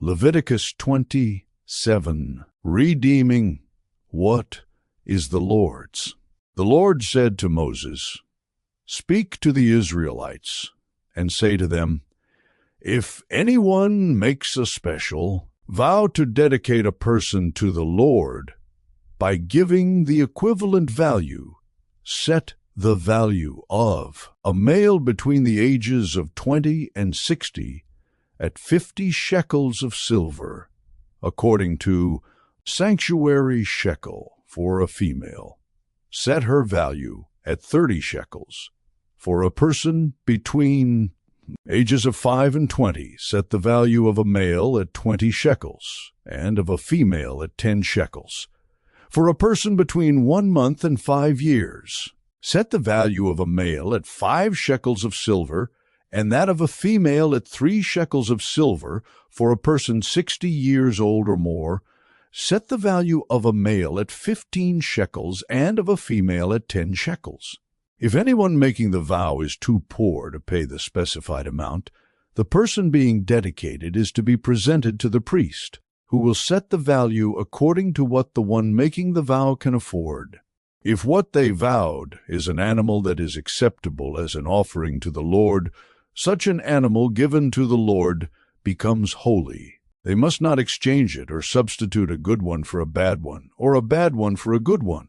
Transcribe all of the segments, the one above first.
Leviticus 27. Redeeming what is the Lord's. The Lord said to Moses, "Speak to the Israelites, and say to them, if anyone makes a special vow to dedicate a person to the Lord by giving the equivalent value, set the value of a male between the ages of 20 and 60 at 50 shekels of silver, according to sanctuary shekel for a female. Set her value at 30 shekels. For a person between ages of 5 and 20, set the value of a male at 20 shekels, and of a female at 10 shekels. For a person between 1 month and 5 years, set the value of a male at 5 shekels of silver, and that of a female at 3 shekels of silver. For a person 60 years old or more, set the value of a male at 15 shekels, and of a female at 10 shekels. If anyone making the vow is too poor to pay the specified amount, the person being dedicated is to be presented to the priest, who will set the value according to what the one making the vow can afford. If what they vowed is an animal that is acceptable as an offering to the Lord, such an animal given to the Lord becomes holy. They must not exchange it or substitute a good one for a bad one, or a bad one for a good one.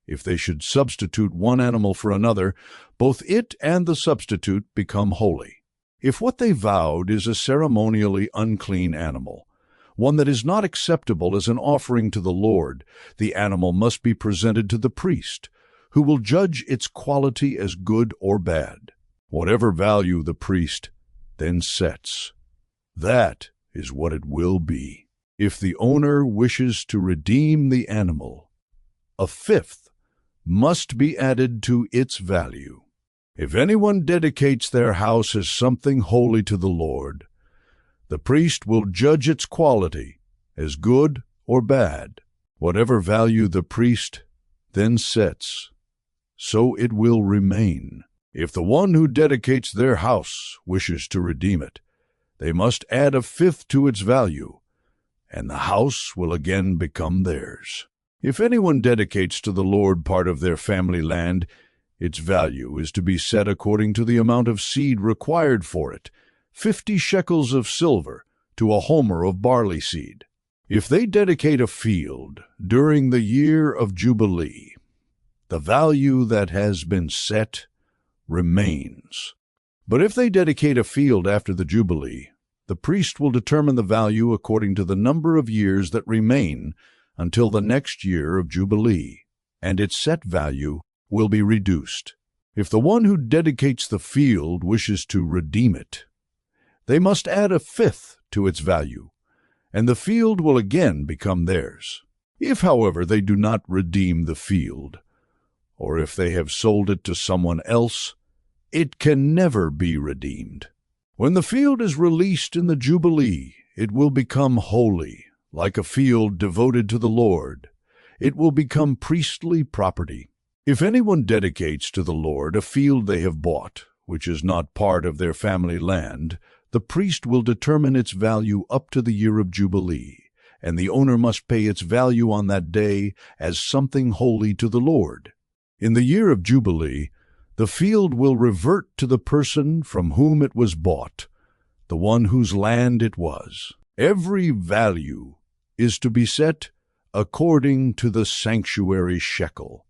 If they should substitute one animal for another, both it and the substitute become holy. If what they vowed is a ceremonially unclean animal, one that is not acceptable as an offering to the Lord, the animal must be presented to the priest, who will judge its quality as good or bad. Whatever value the priest then sets, that is what it will be. If the owner wishes to redeem the animal, a fifth must be added to its value. If anyone dedicates their house as something holy to the Lord, the priest will judge its quality as good or bad. Whatever value the priest then sets, so it will remain. If the one who dedicates their house wishes to redeem it, they must add a fifth to its value, and the house will again become theirs. If anyone dedicates to the Lord part of their family land, its value is to be set according to the amount of seed required for it, 50 shekels of silver to a homer of barley seed. If they dedicate a field during the year of Jubilee, the value that has been set remains. But if they dedicate a field after the Jubilee, the priest will determine the value according to the number of years that remain until the next year of Jubilee, and its set value will be reduced. If the one who dedicates the field wishes to redeem it, they must add a fifth to its value, and the field will again become theirs. If, however, they do not redeem the field, or if they have sold it to someone else, it can never be redeemed. When the field is released in the Jubilee, it will become holy, like a field devoted to the Lord. It will become priestly property. If anyone dedicates to the Lord a field they have bought, which is not part of their family land, the priest will determine its value up to the year of Jubilee, and the owner must pay its value on that day as something holy to the Lord. In the year of Jubilee, the field will revert to the person from whom it was bought, the one whose land it was. Every value is to be set according to the sanctuary shekel,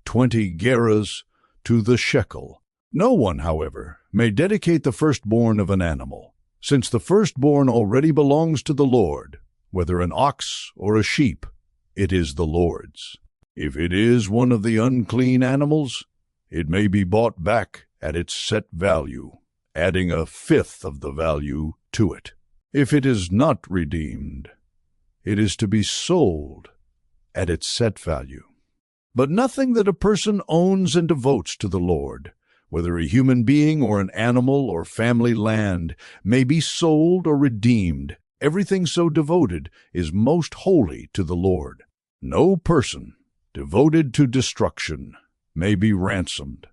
20 gerahs to the shekel. No one, however, may dedicate the firstborn of an animal, since the firstborn already belongs to the Lord. Whether an ox or a sheep, it is the Lord's. If it is one of the unclean animals, it may be bought back at its set value, adding a fifth of the value to it. If it is not redeemed, it is to be sold at its set value. But nothing that a person owns and devotes to the Lord, whether a human being or an animal or family land, may be sold or redeemed. Everything so devoted is most holy to the Lord. No person devoted to destruction may be ransomed.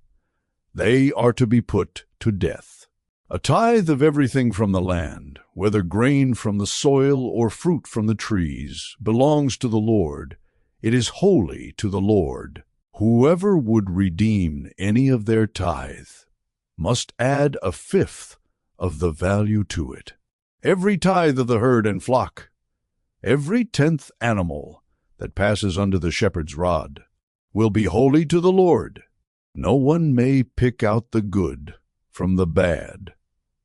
They are to be put to death. A tithe of everything from the land, whether grain from the soil or fruit from the trees, belongs to the Lord. It is holy to the Lord. Whoever would redeem any of their tithe must add a fifth of the value to it. Every tithe of the herd and flock, every 10th animal that passes under the shepherd's rod, will be holy to the Lord. No one may pick out the good from the bad,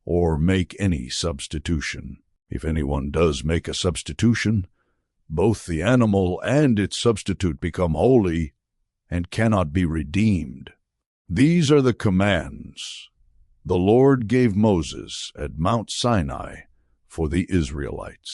or make any substitution. If anyone does make a substitution, both the animal and its substitute become holy and cannot be redeemed. These are the commands the Lord gave Moses at Mount Sinai for the Israelites.